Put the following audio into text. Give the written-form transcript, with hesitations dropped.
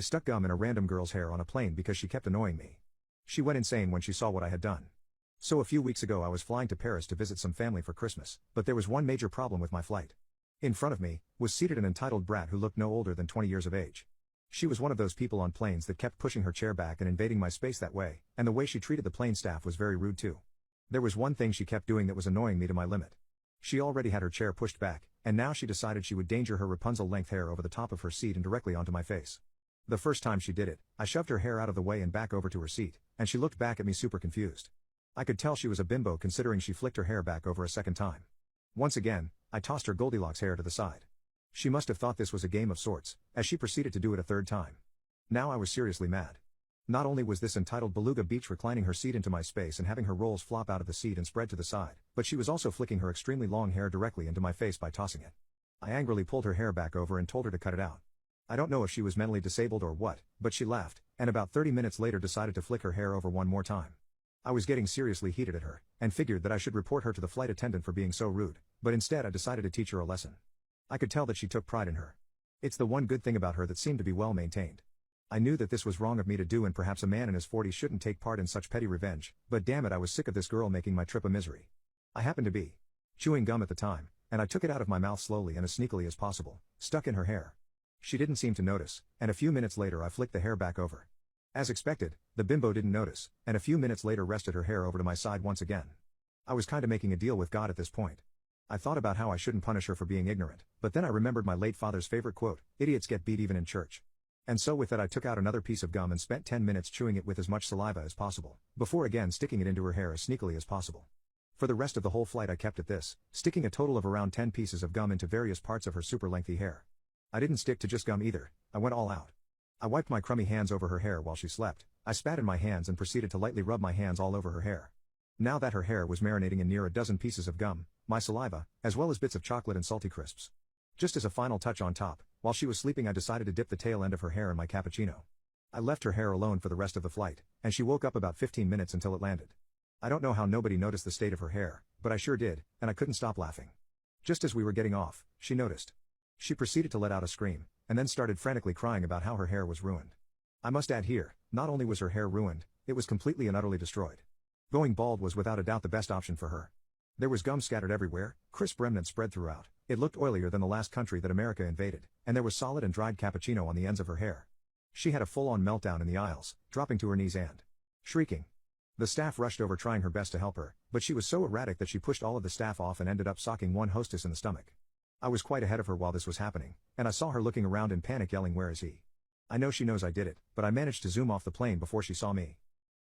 I stuck gum in a random girl's hair on a plane because she kept annoying me. She went insane when she saw what I had done. So a few weeks ago I was flying to Paris to visit some family for Christmas, but there was one major problem with my flight. In front of me was seated an entitled brat who looked no older than 20 years of age. She was one of those people on planes that kept pushing her chair back and invading my space that way, and the way she treated the plane staff was very rude too. There was one thing she kept doing that was annoying me to my limit. She already had her chair pushed back, and now she decided she would danger her Rapunzel-length hair over the top of her seat and directly onto my face. The first time she did it, I shoved her hair out of the way and back over to her seat, and she looked back at me super confused. I could tell she was a bimbo considering she flicked her hair back over a second time. Once again, I tossed her Goldilocks hair to the side. She must have thought this was a game of sorts, as she proceeded to do it a third time. Now I was seriously mad. Not only was this entitled beluga beach reclining her seat into my space and having her rolls flop out of the seat and spread to the side, but she was also flicking her extremely long hair directly into my face by tossing it. I angrily pulled her hair back over and told her to cut it out. I don't know if she was mentally disabled or what, but she laughed, and about 30 minutes later decided to flick her hair over one more time. I was getting seriously heated at her, and figured that I should report her to the flight attendant for being so rude, but instead I decided to teach her a lesson. I could tell that she took pride in her. It's the one good thing about her that seemed to be well maintained. I knew that this was wrong of me to do and perhaps a man in his 40s shouldn't take part in such petty revenge, but damn it I was sick of this girl making my trip a misery. I happened to be chewing gum at the time, and I took it out of my mouth slowly and as sneakily as possible, stuck in her hair. She didn't seem to notice, and a few minutes later I flicked the hair back over. As expected, the bimbo didn't notice, and a few minutes later rested her hair over to my side once again. I was kinda making a deal with God at this point. I thought about how I shouldn't punish her for being ignorant, but then I remembered my late father's favorite quote, "Idiots get beat even in church." And so with that I took out another piece of gum and spent 10 minutes chewing it with as much saliva as possible, before again sticking it into her hair as sneakily as possible. For the rest of the whole flight I kept at this, sticking a total of around 10 pieces of gum into various parts of her super lengthy hair. I didn't stick to just gum either, I went all out. I wiped my crummy hands over her hair while she slept, I spat in my hands and proceeded to lightly rub my hands all over her hair. Now that her hair was marinating in near a dozen pieces of gum, my saliva, as well as bits of chocolate and salty crisps. Just as a final touch on top, while she was sleeping I decided to dip the tail end of her hair in my cappuccino. I left her hair alone for the rest of the flight, and she woke up about 15 minutes until it landed. I don't know how nobody noticed the state of her hair, but I sure did, and I couldn't stop laughing. Just as we were getting off, she noticed. She proceeded to let out a scream, and then started frantically crying about how her hair was ruined. I must add here, not only was her hair ruined, it was completely and utterly destroyed. Going bald was without a doubt the best option for her. There was gum scattered everywhere, crisp remnants spread throughout, it looked oilier than the last country that America invaded, and there was solid and dried cappuccino on the ends of her hair. She had a full-on meltdown in the aisles, dropping to her knees and shrieking. The staff rushed over trying her best to help her, but she was so erratic that she pushed all of the staff off and ended up socking one hostess in the stomach. I was quite ahead of her while this was happening, and I saw her looking around in panic yelling, "Where is he?" I know she knows I did it, but I managed to zoom off the plane before she saw me.